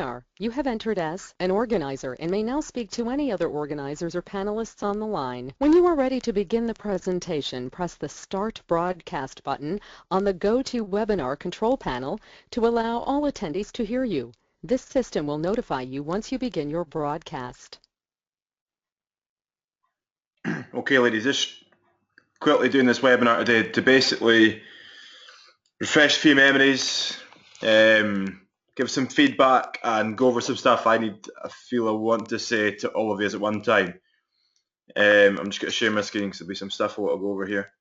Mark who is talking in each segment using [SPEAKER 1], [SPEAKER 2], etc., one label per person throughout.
[SPEAKER 1] webinar. You have entered as an organizer and may now speak to any other organizers or panelists on the line. When you are ready to begin the presentation, press the Start Broadcast button on the GoToWebinar control panel to allow all attendees to hear you. This system will notify you once you begin your broadcast.
[SPEAKER 2] Okay, ladies, just quickly doing this webinar today to basically refresh a few memories, give some feedback and go over some stuff I feel I want to say to all of you at one time. I'm just going to share my screen because there'll be some stuff I want to go over here.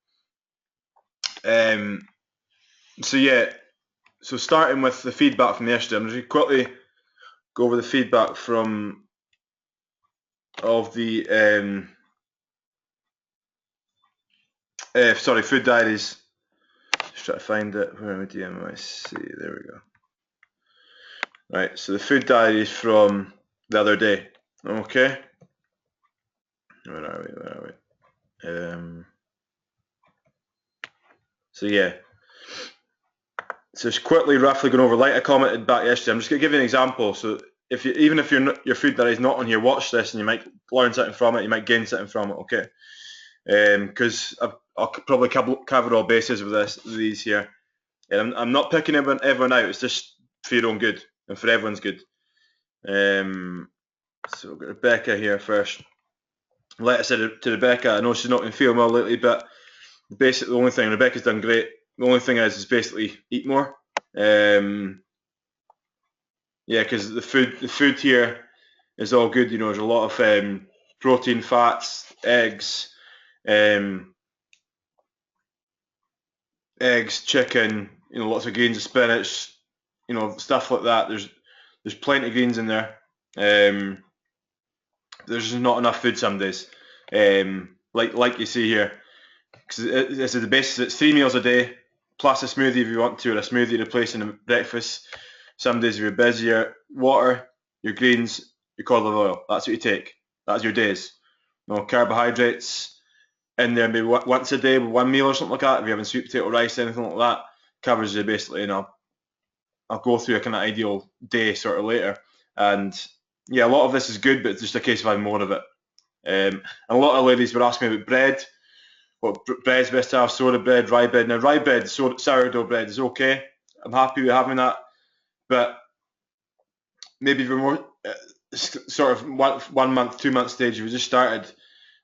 [SPEAKER 2] So starting with the feedback from yesterday, I'm just going to quickly go over the feedback from of the food diaries. Just try to find it. Where am I? DMIC. There we go. Right, so the food diary is from the other day. Okay. Where are we? So yeah. So just quickly, roughly going over, like I commented back yesterday, I'm just going to give you an example. So even if your food diary is not on here, watch this and you might learn something from it, you might gain something from it, okay? Because I'll probably cover all bases with these here. And I'm not picking everyone out, it's just for your own good and for everyone's good. So we've got Rebecca here first. Like I said to Rebecca, I know she's not been feeling well lately, but basically the only thing, Rebecca's done great. The only thing is basically eat more. Yeah, because the food here is all good. You know, there's a lot of protein, fats, eggs, chicken. You know, lots of greens, of spinach. You know, stuff like that. There's plenty of greens in there. There's just not enough food some days. Like you see here, because this is the basis. It's 3 meals a day plus a smoothie if you want to, or a smoothie replacing a breakfast. Some days if you're busier, water, your greens, your cod liver oil. That's what you take. That's your days. No carbohydrates in there, maybe once a day with 1 meal or something like that. If you're having sweet potato rice, anything like that, covers you basically. And I'll go through a kind of ideal day sort of later. And yeah, a lot of this is good, but it's just a case of having more of it. And a lot of ladies were asking me about bread. What bread's best to have? Soda bread, rye bread. Now rye bread, sourdough bread is okay. I'm happy with having that. But maybe if you're more sort of 1 month, 2 month stage, if you just started,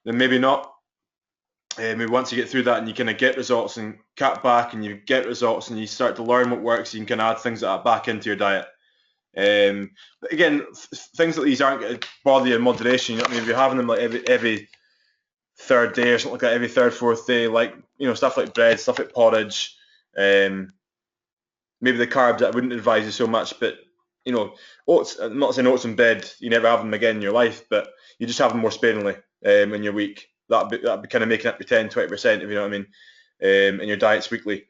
[SPEAKER 2] then maybe not. Maybe once you get through that and you kind of get results and cut back and you get results and you start to learn what works, you can kind of add things like that back into your diet. But again, things like these aren't going to bother you in moderation. You know what I mean? If you're having them like every third day or something like that, every third, fourth day, like, you know, stuff like bread, stuff like porridge, maybe the carbs, I wouldn't advise you so much, but you know, oats, I'm not saying oats in bed, you never have them again in your life, but you just have them more sparingly in your week. That'd be kind of making up your 10-20%, if you know what I mean, in your diets weekly.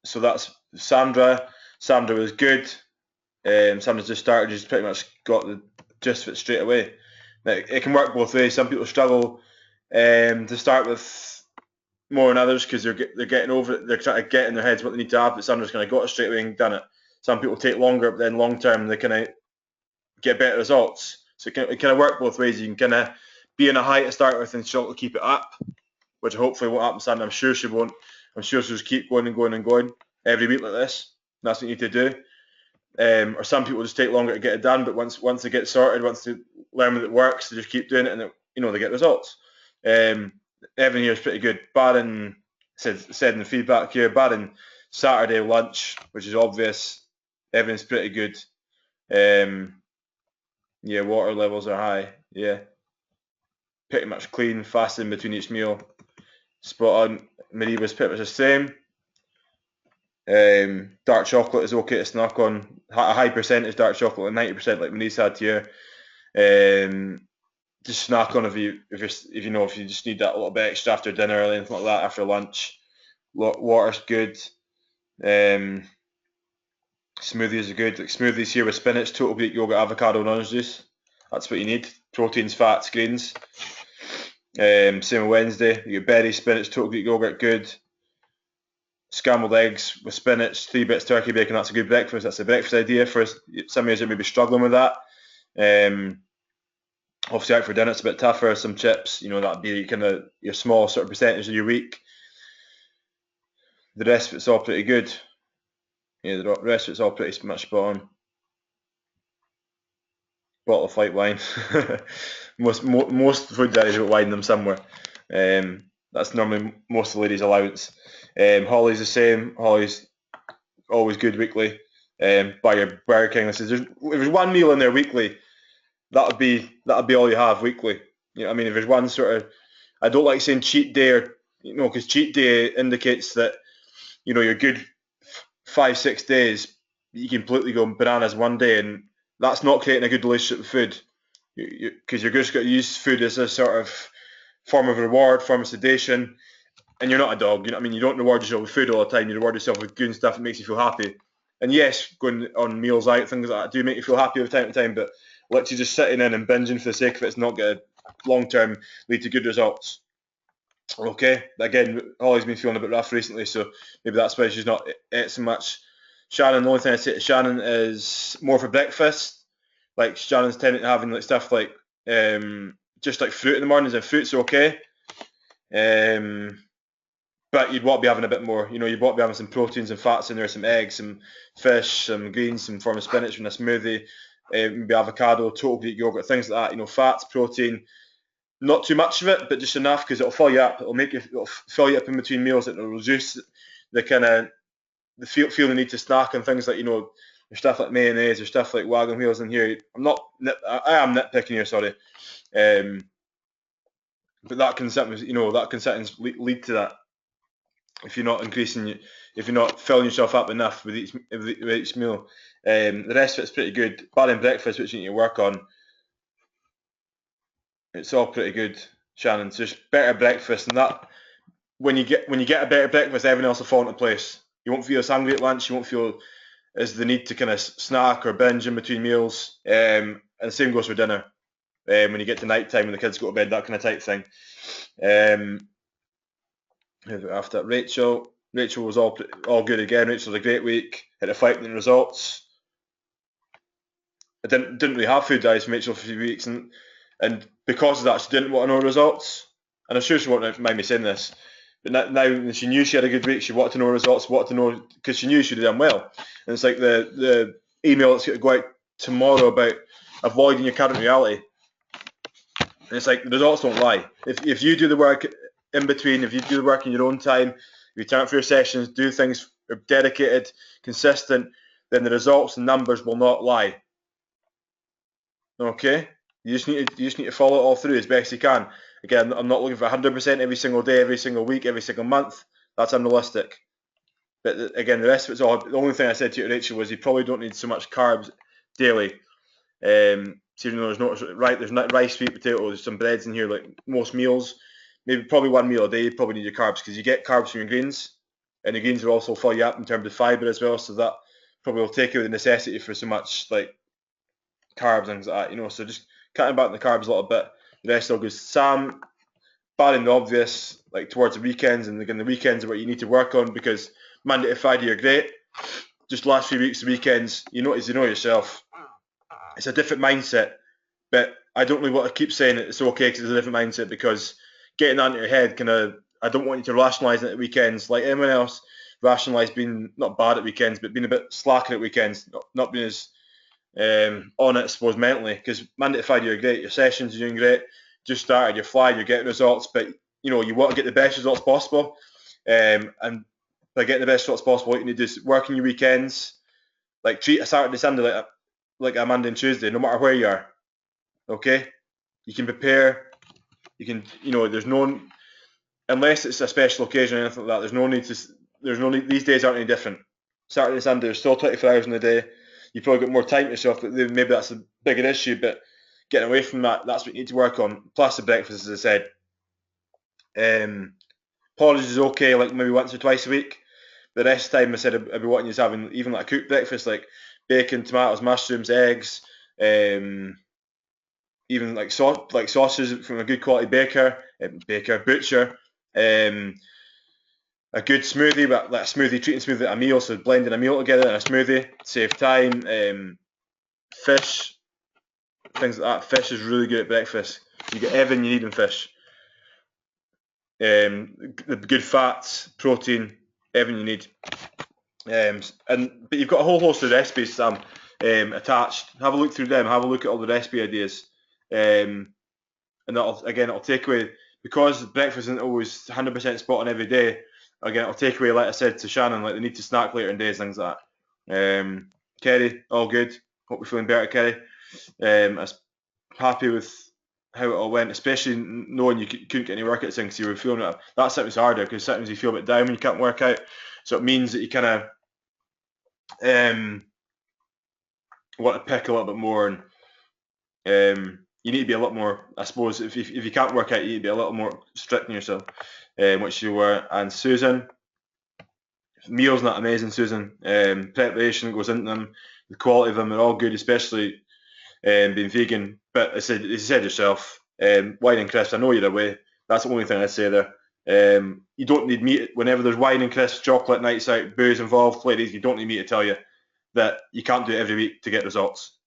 [SPEAKER 2] So that's Sandra. Sandra was good. Sandra's just started, just pretty much got the gist of it straight away. Now, it can work both ways. Some people struggle to start with more than others because they're getting over it. They're trying to get in their heads what they need to have, but Sandra's kind of got it straight away and done it. Some people take longer, but then long term they kind of get better results. So it kind of work both ways. You can kind of be in a high to start with and struggle to keep it up, which hopefully won't happen to Sandra. I'm sure she won't. I'm sure she'll just keep going and going and going every week like this. That's what you need to do. Or some people just take longer to get it done, but once they get sorted, once they learn that it works, they just keep doing it, and they get results. Evan here is pretty good. Baron said in the feedback here, Baron Saturday lunch, which is obvious. Evan's pretty good. Yeah, water levels are high. Yeah, pretty much clean, fasting between each meal. Spot on. Marie was pretty much the same. Dark chocolate is okay to snack on. A high percentage dark chocolate, like 90%, like Marie's had here. Just snack on if you just need that little bit extra after dinner or anything like that after lunch. Water's good. Smoothies are good. Like smoothies here with spinach, total Greek yogurt, avocado, and orange juice. That's what you need. Proteins, fats, greens. Same with Wednesday. You get berries, spinach, total Greek yogurt, good. scrambled eggs with spinach, 3 bits turkey bacon. That's a good breakfast. That's a breakfast idea for some of you that may be struggling with that. Obviously, out for dinner, it's a bit tougher. Some chips, that'd be kind of your small sort of percentage of your week. The rest of it's all pretty good. Yeah, the rest of it's all pretty much spot on. Bottle of white wine. most food diaries will wine them somewhere. That's normally most of the ladies' allowance. Holly's the same. Holly's always good weekly. Buy your Burger King. If there's one meal in there weekly, that'd be all you have weekly. I mean, if there's one sort of, I don't like saying cheat day, or because cheat day indicates that you're good 5-6 days. You completely go bananas one day, and that's not creating a good relationship with food. Because you're just going to use food as a sort of form of reward, form of sedation, and you're not a dog. You know what I mean? You don't reward yourself with food all the time. You reward yourself with good stuff that makes you feel happy. And yes, going on meals out, things like that do make you feel happy from time to time, but literally just sitting in and binging for the sake of it's not going to long-term lead to good results. Okay, again, Holly's been feeling a bit rough recently, so maybe that's why she's not ate so much. Shannon, the only thing I say to Shannon is more for breakfast. Like Shannon's tending to having like stuff like just like fruit in the mornings, and fruit's okay. But you'd want to be having a bit more. You'd want to be having some proteins and fats in there, some eggs, some fish, some greens, some form of spinach in a smoothie, maybe avocado, total Greek yogurt, things like that. Fats, protein. Not too much of it, but just enough, because it'll fill you up. It'll fill you up in between meals. It'll reduce the kind of the feel the need to snack and things like there's stuff like mayonnaise, there's stuff like wagon wheels in here. I am nitpicking here, sorry, but that can sometimes lead to that if you're not filling yourself up enough with each meal. The rest of it's pretty good. Barring breakfast, which you need to work on. It's all pretty good, Shannon. So just better breakfast, and that when you get a better breakfast, everything else will fall into place. You won't feel as hungry at lunch. You won't feel as the need to kind of snack or binge in between meals. And the same goes for dinner. When you get to night time when the kids go to bed, that kind of type thing. After that, Rachel was all good again. Rachel had a great week. Had a fight in the results. I didn't really have food diets from Rachel for a few weeks, and because of that, she didn't want to know results. And I'm sure she won't mind me saying this, but now when she knew she had a good week, she wanted to know results, wanted to know, because she knew she'd done well. And it's like the email that's going to go out tomorrow about avoiding your current reality. And it's like the results don't lie. If you do the work in between, if you do the work in your own time, if you turn up for your sessions, do things dedicated, consistent, then the results and numbers will not lie. Okay? You just need to follow it all through as best you can. Again, I'm not looking for 100% every single day, every single week, every single month. That's unrealistic. But again, the rest of it's all. The only thing I said to you, Rachel, was you probably don't need so much carbs daily. So there's not rice, sweet potato, there's some breads in here, like most meals. Maybe probably one meal a day. You probably need your carbs, because you get carbs from your greens, and the greens will also fill you up in terms of fibre as well. So that probably will take away the necessity for so much like carbs and things like that. So just cutting back on the carbs a little bit. The rest all goes. Sam, barring the obvious, like towards the weekends, and again the weekends are what you need to work on, because Monday to Friday are great. Just last few weeks, the weekends, you know yourself. It's a different mindset, but I don't really want to keep saying it's okay because it's a different mindset, because getting that into your head I don't want you to rationalise it at weekends like anyone else. Rationalise being not bad at weekends, but being a bit slacker at weekends, not being as on it, I suppose, mentally, because Monday to Friday you're great, your sessions are doing great, just started, you're flying, you're getting results, but you want to get the best results possible, and by getting the best results possible, what you need to do is work on your weekends, like treat a Saturday, Sunday like a Monday and Tuesday, no matter where you are. Okay, you can prepare, you can, there's no, unless it's a special occasion or anything like that, there's no need, these days aren't any different. Saturday, Sunday, there's still 24 hours in the day. You've probably got more time to yourself, but maybe that's a bigger issue. But getting away from that, that's what you need to work on. Plus the breakfast, as I said. Porridge is okay, like maybe once or twice a week. The rest of the time, I said I'd be wanting you to having even like a cooked breakfast, like bacon, tomatoes, mushrooms, eggs, even like sausages from a good quality butcher. a good smoothie, but like a smoothie, treating smoothie like a meal, so blending a meal together in a smoothie, save time. Fish, things like that. Fish is really good at breakfast. You get everything you need in fish. The good fats, protein, everything you need. But you've got a whole host of recipes, Sam, attached. Have a look through them. Have a look at all the recipe ideas, and it'll take away, because breakfast isn't always 100% spot on every day. Again, it'll take away, like I said to Shannon, like they need to snack later in days, things like that. Kerry, all good. Hope you're feeling better, Kerry. I was happy with how it all went, especially knowing you couldn't get any workouts in because you were feeling it. That sometimes harder because sometimes you feel a bit down when you can't work out. So it means that you kind of want to pick a little bit more, and you need to be a lot more. I suppose if you can't work out, you need to be a little more strict on yourself, which you were. And Susan, meals not amazing, Susan. Preparation that goes into them, the quality of them are all good, especially being vegan. But as you said yourself, wine and crisps, I know you're away. That's the only thing I'd say there. You don't need me, whenever there's wine and crisps, chocolate, nights out, booze involved, ladies, you don't need me to tell you that you can't do it every week to get results.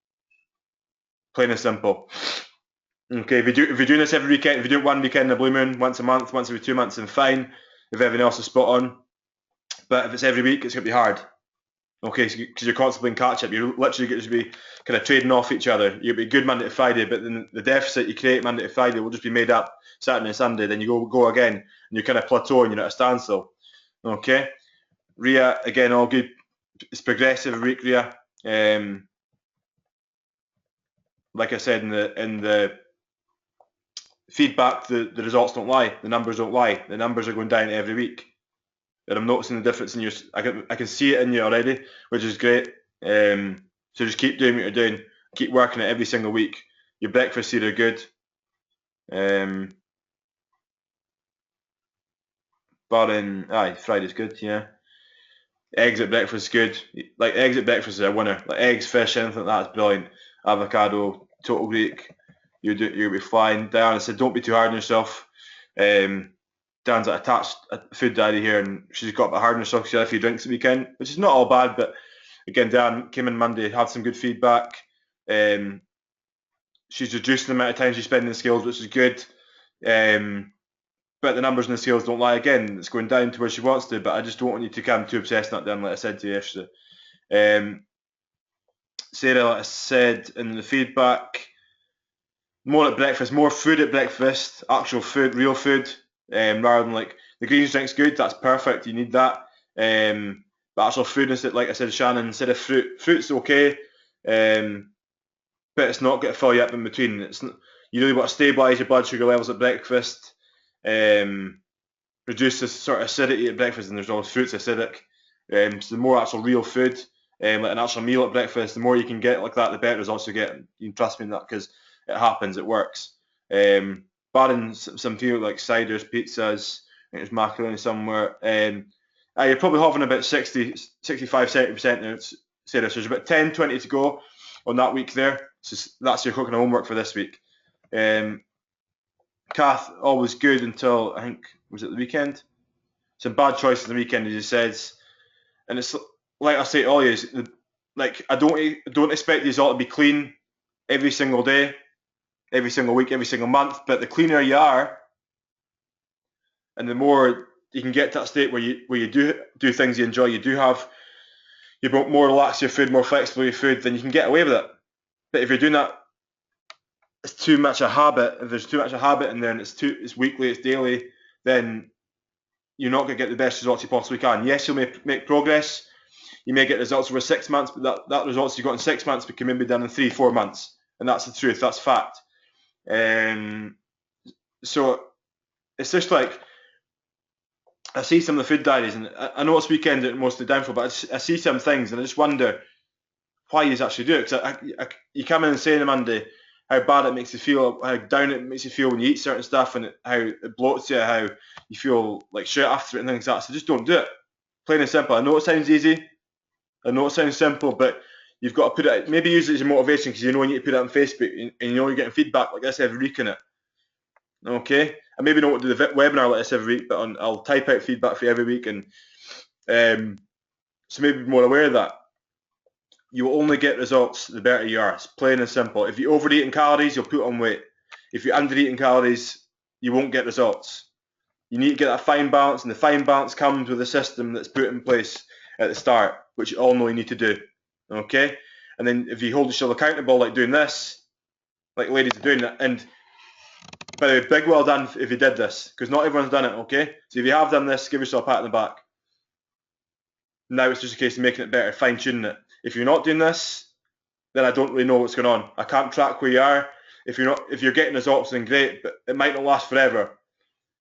[SPEAKER 2] Plain and simple. Okay, if you're doing this every weekend, if you do it one weekend in a blue moon, once a month, once every 2 months, then fine. If everything else is spot on. But if it's every week, it's going to be hard. Okay, because you're constantly in catch up. You're literally going to be kind of trading off each other. You'll be good Monday to Friday, but then the deficit you create Monday to Friday will just be made up Saturday and Sunday. Then you go again, and you kind of plateau and you're at a standstill. Okay, Ria, again, all good. It's progressive every week, Ria. Like I said in the feedback, the results don't lie. The numbers don't lie. The numbers are going down every week. And I'm noticing the difference in your. I can see it in you already, which is great. So just keep doing what you're doing. Keep working it every single week. Your breakfasts here are good. Friday's good. Yeah. Eggs at breakfast is good. Like eggs at breakfast is a winner. Like eggs, fish, anything like that's brilliant. Avocado, total Greek. You'll be flying. Diana said, don't be too hard on yourself. Dan's attached a food diary here, and she's got a bit hard on herself. She had a few drinks the weekend, which is not all bad. But again, Dan came in Monday, had some good feedback. She's reducing the amount of time she's spending in the scales, which is good. But the numbers in the scales don't lie. Again, it's going down to where she wants to. But I just don't want you to become too obsessed on that, Dan, like I said to you yesterday. Sarah, like I said in the feedback, more at breakfast, more food at breakfast, actual food, real food. Rather than like the greens drink's good, that's perfect. You need that. But actual food, like I said, Shannon, instead of fruit's okay, but it's not going to fill you up in between. You really want to stabilise your blood sugar levels at breakfast, reduce the sort of acidity at breakfast, and there's always fruits acidic. So the more actual real food, like an actual meal at breakfast, the more you can get like that, the better results you get. You can trust me in that because it happens, it works. Barring some few like ciders, pizzas, I think there's macaroni somewhere. You're probably having about 60, 65, 70% now, Sarah. So there's about 10, 20 to go on that week there. So that's your cooking homework for this week. Kath, always good until, I think, was it the weekend? Some bad choices on the weekend, as he says. And it's like I say to all you, like I don't expect these all to be clean every single day, every single week, every single month. But the cleaner you are, and the more you can get to that state where you do things you enjoy, you're more relaxed your food, more flexible your food, then you can get away with it. But if you're doing that, it's too much a habit. If there's too much a habit and then it's weekly, it's daily, then you're not going to get the best results you possibly can. Yes, you'll make progress. You may get results over 6 months, but that results you got in 6 months can maybe be done in 3-4 months. And that's the truth. That's fact. So it's just like, I see some of the food diaries, and I know it's weekend that mostly down for, but I see some things, and I just wonder why you actually do it. Because you come in and say on a Monday how bad it makes you feel, how down it makes you feel when you eat certain stuff, and how it bloats you, how you feel like shit after it, and things like that. So just don't do it. Plain and simple. I know it sounds easy. I know it sounds simple, but you've got to put it. Maybe use it as a motivation because you know you need to put it on Facebook, and you know you're getting feedback like this every week on it. Okay. I maybe don't do the webinar like this every week, but I'll type out feedback for you every week, and so maybe be more aware of that. You will only get results the better you are. It's plain and simple. If you overeat in calories, you'll put on weight. If you undereat in calories, you won't get results. You need to get that fine balance, and the fine balance comes with a system that's put in place at the start, which you all know you need to do. Okay? And then if you hold yourself accountable, like doing this, like ladies are doing that, and by the way, big well done if you did this, because not everyone's done it, okay? So if you have done this, give yourself a pat on the back. Now it's just a case of making it better, fine-tuning it. If you're not doing this, then I don't really know what's going on. I can't track where you are. If you're getting results, then great, but it might not last forever.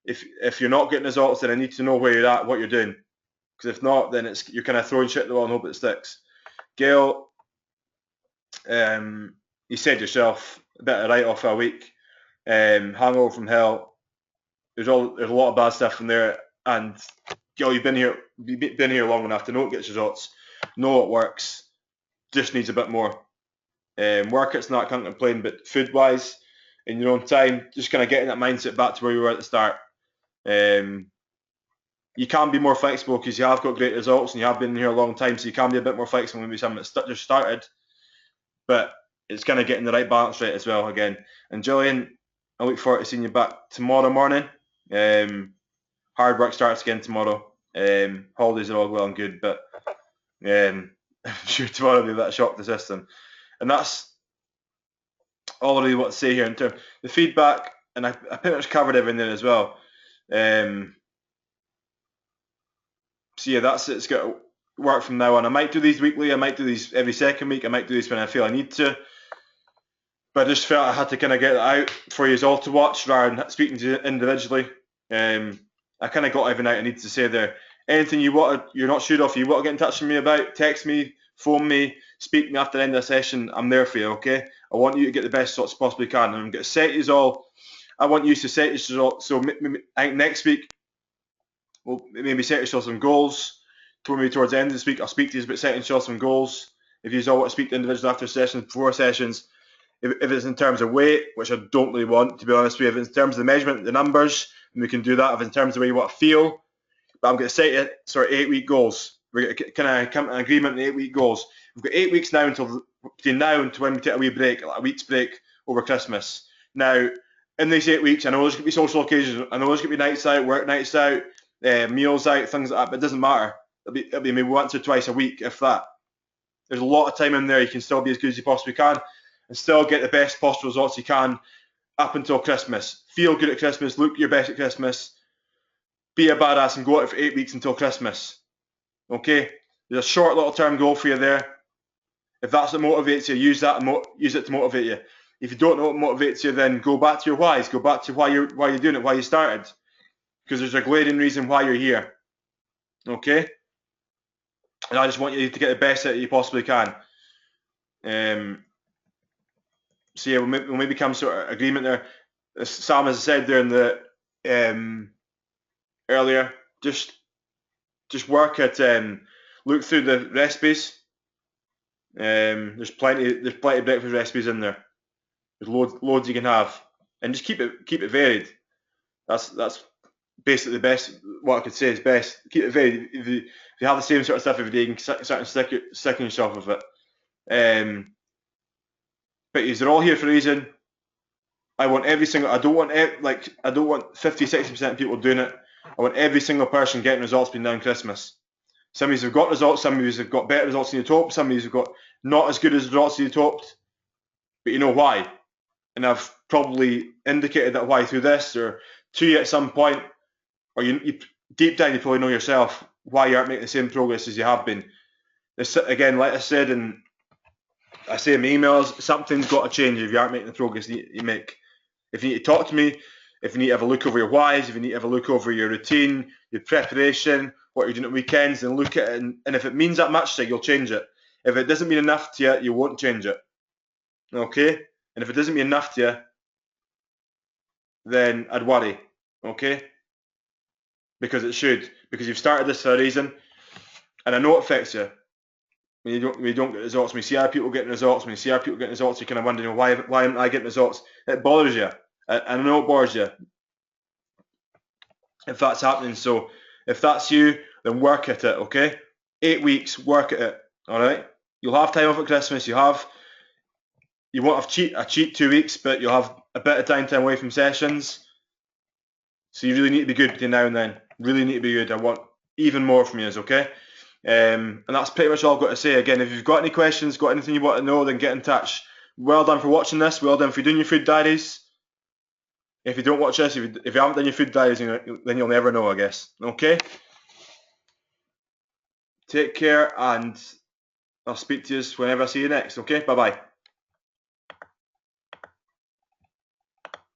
[SPEAKER 2] If you're not getting results, then I need to know where you're at, what you're doing. Because if not, then you're kind of throwing shit at the wall and hope it sticks. Gail, you said yourself, a bit of write-off for a week, hangover from hell. There's a lot of bad stuff in there, and Gail, you've been here long enough to know it gets results, know it works. Just needs a bit more. Work it's not, can't complain, but food-wise, in your own time, just kind of getting that mindset back to where you were at the start. You can be more flexible because you have got great results and you have been here a long time, so you can be a bit more flexible when we something that just started. But it's kind of getting the right balance right as well again. And Gillian, I look forward to seeing you back tomorrow morning. Hard work starts again tomorrow. Holidays are all well and good, but I'm sure tomorrow will be a bit of shock to the system. And that's all I really want to say here in terms of the feedback, and I pretty much covered everything there as well. So yeah, that's it. It's got to work from now on. I might do these weekly. I might do these every second week. I might do these when I feel I need to. But I just felt I had to kind of get that out for you all to watch rather than speaking to you individually. I kind of got everything out I needed to say there. Anything you're not sure of, you want to get in touch with me about, text me, phone me, speak to me after the end of the session. I'm there for you, okay? I want you to get the best results possibly can. And I'm going to set you all. I want you to set yourself. So I think next week, we'll maybe set yourself some goals. Maybe towards the end of this week, I'll speak to you about setting yourself some goals. If you all want to speak to individuals after sessions, before sessions, if it's in terms of weight, which I don't really want, to be honest with you, if it's in terms of the measurement, the numbers, then we can do that. If it's in terms of the way you want to feel, but I'm going to set you sort of 8-week goals. We're going to kind of come to an agreement on 8-week goals. We've got 8 weeks now between now and when we take a wee break, like a week's break over Christmas. Now, in these 8 weeks, I know there's going to be social occasions. I know there's going to be nights out, work nights out, meals out, things like that, but it doesn't matter. It'll be maybe once or twice a week, if that. There's a lot of time in there. You can still be as good as you possibly can and still get the best possible results you can up until Christmas. Feel good at Christmas, look your best at Christmas, be a badass and go out for 8 weeks until Christmas. Okay? There's a short little term goal for you there. If that's what motivates you, use it to motivate you. If you don't know what motivates you, then go back to your whys. Go back to why you're doing it, why you started. Because there's a glaring reason why you're here. Okay? And I just want you to get the best out you possibly can. So yeah, we'll maybe come sort of agreement there. Sam, as I said there in the earlier, just work at look through the recipes. There's plenty of breakfast recipes in there. There's loads you can have, and just keep it varied. That's basically the best. What I could say is best. Keep it varied. If you have the same sort of stuff every day, you can start sticking yourself with it. But they're all here for a reason. I want every single. I don't want 50-60% of people doing it. I want every single person getting results between now and Christmas. Some of you have got results. Some of you have got better results than you hoped. Some of you have got not as good as results as you hoped. But you know why. And I've probably indicated that why through this or to you at some point, or you deep down you probably know yourself why you aren't making the same progress as you have been. This, again, like I said, and I say in my emails, something's got to change if you aren't making the progress you make. If you need to talk to me, if you need to have a look over your whys, if you need to have a look over your routine, your preparation, what you're doing at weekends, and look at it, and if it means that much to you, you'll change it. If it doesn't mean enough to you, you won't change it. Okay? And if it doesn't mean enough to you, then I'd worry. Okay? Because it should. Because you've started this for a reason, and I know it affects you. When you don't get results, when you see other people getting results, you're kind of wondering, why am I getting results? It bothers you. I know it bothers you. if that's happening. So if that's you, then work at it, okay? 8 weeks, work at it, all right? You'll have time off at Christmas. You won't have a cheat 2 weeks, but you'll have a bit of time away from sessions. So you really need to be good between now and then. Really need to be good. I want even more from you, okay? And that's pretty much all I've got to say. Again, if you've got any questions, got anything you want to know, then get in touch. Well done for watching this. Well done for doing your food diaries. If you don't watch this, if you haven't done your food diaries, then you'll never know, I guess. Okay? Take care, and I'll speak to you whenever I see you next. Okay? Bye-bye.